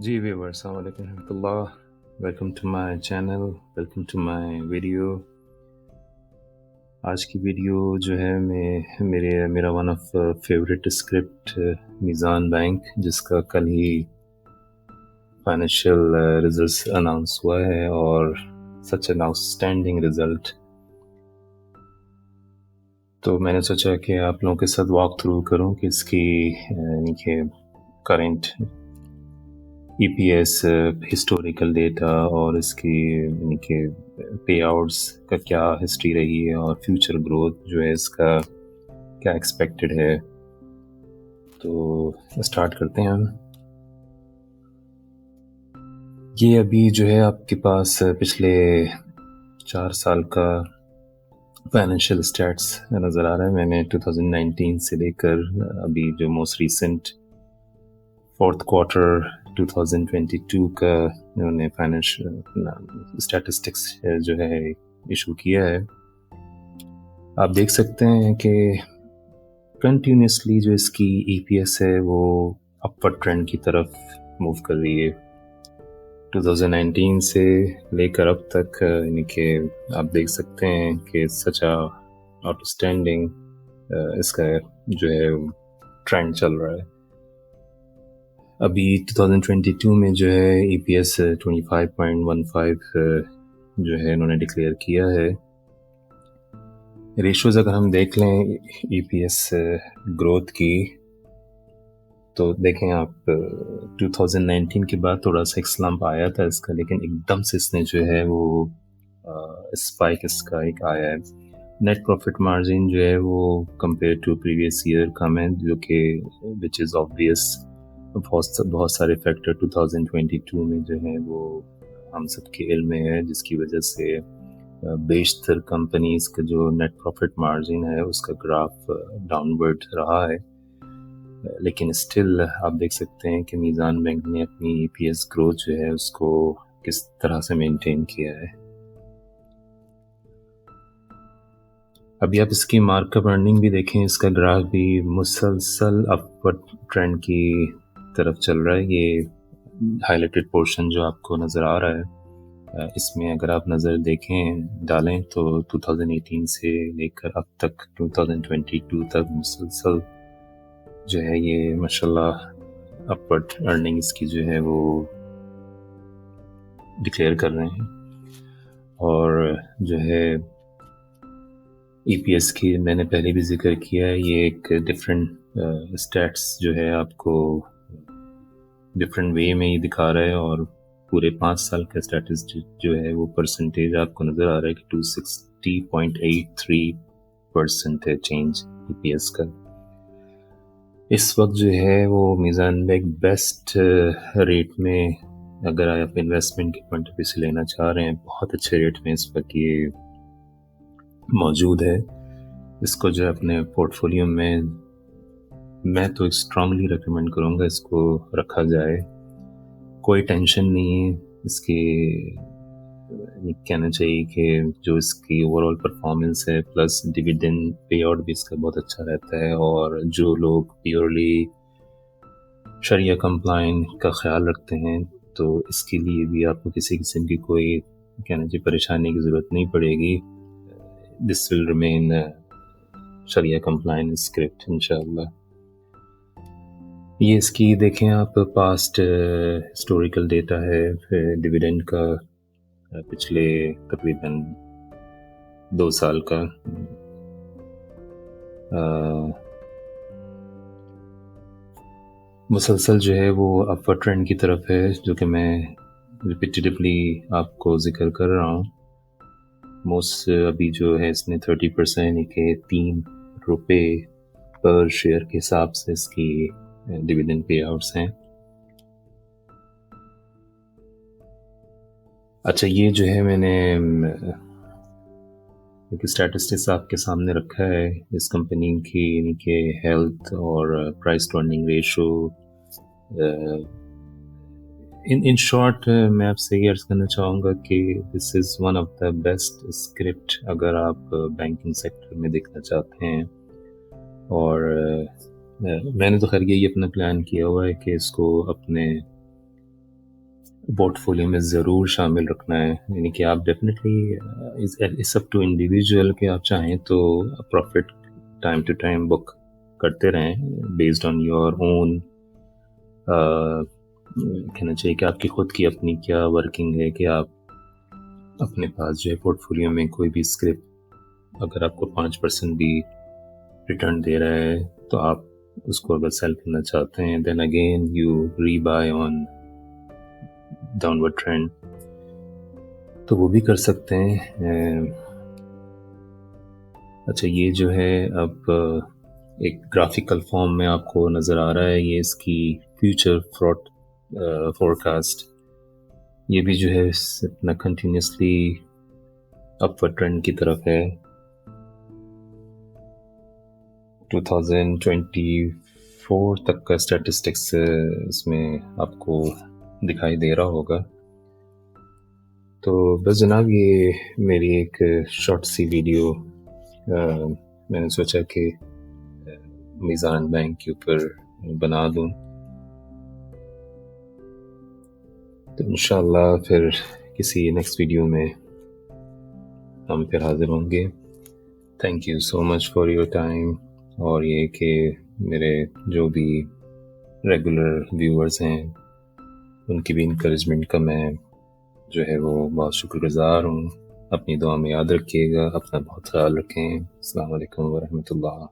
جی ویور السلام علیکم ورحمۃ اللہ. Welcome to my channel, welcome to my video. آج کی ویڈیو جو ہے میرا one of favourite script Meezan bank, جس کا کل ہی فائنینشیل ریزلٹس اناؤنس ہوا ہے اور such an out standing result. تو میں نے سوچا کہ آپ لوگوں کے ساتھ واک تھرو کروں کہ اس کی یعنی کہ کرنٹ ای پی ایس ہسٹوریکل ڈیٹا اور اس کی یعنی کہ پے آؤٹس کا کیا ہسٹری رہی ہے اور فیوچر گروتھ جو ہے اس کا کیا ایکسپیکٹڈ ہے. تو اسٹارٹ کرتے ہیں ہم. یہ ابھی جو ہے آپ کے پاس پچھلے 4 سال کا فائنینشیل اسٹیٹس نظر آ رہا ہے. میں نے 2019 سے لے کر ابھی جو موسٹ ریسنٹ 4th کوارٹر 2022 کا انہوں نے فائنینشیل اسٹیٹسٹکس جو ہے ایشو کیا ہے. آپ دیکھ سکتے ہیں کہ کنٹینیوسلی جو اس کی ای پی ایس ہے وہ اپورڈ ٹرینڈ کی طرف موو کر رہی ہے. 2019 سے لے کر اب تک یعنی کہ آپ دیکھ سکتے ہیں کہ سچ آؤٹ اسٹینڈنگ اس کا جو ہے ٹرینڈ چل رہا ہے. ابھی 2022 میں جو ہے ای پی ایس 25.15 جو ہے انہوں نے ڈکلیئر کیا ہے. ریشوز اگر ہم دیکھ لیں ای پی ایس گروتھ کی تو دیکھیں آپ 2019 کے بعد تھوڑا سا ایک سلمپ آیا تھا اس کا، لیکن ایک دم سے اس نے جو ہے وہ اسپائک اس کا ایک آیا ہے. نیٹ پروفٹ مارجن جو ہے وہ کمپیئر ٹو پریویس ایئر کم ہے، جو کہ وچ از آبویس. بہت سارے فیکٹر 2022 میں جو ہے وہ ہم سب کے علم میں ہے، جس کی وجہ سے بیشتر کمپنیز کا جو نیٹ پروفٹ مارجن ہے اس کا گراف ڈاؤن ورڈ رہا ہے. لیکن اسٹل آپ دیکھ سکتے ہیں کہ میزان بینک نے اپنی ای پی ایس گروتھ جو ہے اس کو کس طرح سے مینٹین کیا ہے. ابھی آپ اس کی مارک اپ ارننگ بھی دیکھیں، اس کا گراف بھی مسلسل اپورڈ ٹرینڈ کی طرف چل رہا ہے. یہ ہائی لائٹڈ پورشن جو آپ کو نظر آ رہا ہے، اس میں اگر آپ نظر ڈالیں تو 2018 سے لے کر اب تک 2022 تک مسلسل جو ہے یہ ماشاءاللہ اپورڈ ارننگ اس کی جو ہے وہ ڈکلیئر کر رہے ہیں. اور جو ہے ای پی ایس کی میں نے پہلے بھی ذکر کیا ہے، یہ ایک ڈفرینٹ اسٹیٹس جو ہے آپ کو ڈفرینٹ وے میں ہی دکھا رہا ہے، اور پورے 5 سال کا اسٹیٹس جو ہے وہ پرسنٹیج آپ کو نظر آ رہا ہے کہ 260.83% ہے چینج ای پی ایس کا. اس وقت جو ہے وہ میزان بینک بیسٹ ریٹ میں اگر آپ انویسٹمنٹ کے پوائنٹ آف ویو سے لینا چاہ رہے ہیں، بہت اچھے ریٹ میں اس وقت یہ موجود ہے. اس کو جو ہے اپنے پورٹ فولیو میں تو اسٹرانگلی ریکمینڈ کروں گا اس کو رکھا جائے. کوئی ٹینشن نہیں ہے اس کی. کہنا چاہیے کہ جو اس کی اوور آل پرفارمنس ہے پلس ڈیویڈنڈ پے آؤٹ بھی اس کا بہت اچھا رہتا ہے، اور جو لوگ پیورلی شریعہ کمپلائن کا خیال رکھتے ہیں تو اس کے لیے بھی آپ کو کسی قسم کی کوئی کہنا چاہیے پریشانی کی ضرورت نہیں پڑے گی. دس ول ریمین شریعہ کمپلائن اسکرپٹ انشاءاللہ. یہ اس کی دیکھیں آپ پاسٹ ہسٹوریکل ڈیٹا ہے ڈیویڈنڈ کا پچھلے تقریباً 2 سال کا. مسلسل جو ہے وہ اپورڈ ٹرینڈ کی طرف ہے، جو کہ میں ریپیٹیڈلی آپ کو ذکر کر رہا ہوں. موسٹ ابھی جو ہے اس نے 30% یعنی کہ 3 روپے پر شیئر کے حساب سے اس کی ڈیویڈنڈ پے آؤٹس ہیں. اچھا، یہ جو ہے میں نے ایک اسٹیٹسٹکس آپ کے سامنے رکھا ہے اس کمپنی کی، یعنی کہ ہیلتھ اور price to earning ratio. In short میں آپ سے یہ عرض کرنا چاہوں گا کہ this is one of the best script اگر آپ بینکنگ سیکٹر میں دیکھنا چاہتے ہیں. اور میں نے تو خیر یہی اپنا پلان کیا ہوا ہے کہ اس کو اپنے پورٹ فولیو میں ضرور شامل رکھنا ہے. یعنی کہ آپ definitely it's up to individual کہ آپ چاہیں تو profit time to time book کرتے رہیں بیسڈ آن یور اون. کہنا چاہیے کہ آپ کی خود کی اپنی کیا ورکنگ ہے کہ آپ اپنے پاس جو ہے پورٹ فولیو میں کوئی بھی اسکرپ اگر آپ کو 5% بھی ریٹرن دے رہا ہے تو آپ اس کو اگر سیل کرنا چاہتے ہیں then again you rebuy on downward trend تو وہ بھی کر سکتے ہیں. اچھا یہ جو ہے اب ایک گرافیکل فارم میں آپ کو نظر آ رہا ہے یہ اس کی فیوچر فورکاسٹ. یہ بھی جو ہے اپنا کنٹینیوسلی اپورڈ ٹرینڈ کی طرف ہے. 2024 تک کا اسٹیٹسٹکس اس میں آپ کو دکھائی دے رہا ہوگا. تو بس جناب یہ میری ایک شارٹ سی ویڈیو میں نے سوچا کہ میزان بینک کے اوپر بنا دوں. تو انشاءاللہ پھر کسی نیکسٹ ویڈیو میں ہم پھر حاضر ہوں گے. Thank you so much for your time. اور یہ کہ میرے جو بھی ریگولر ویورز ہیں ان کی بھی انکریجمنٹ کا میں جو ہے وہ بہت شکر گزار ہوں. اپنی دعا میں یاد رکھیے گا. اپنا بہت خیال رکھیں. السلام علیکم ورحمۃ اللہ.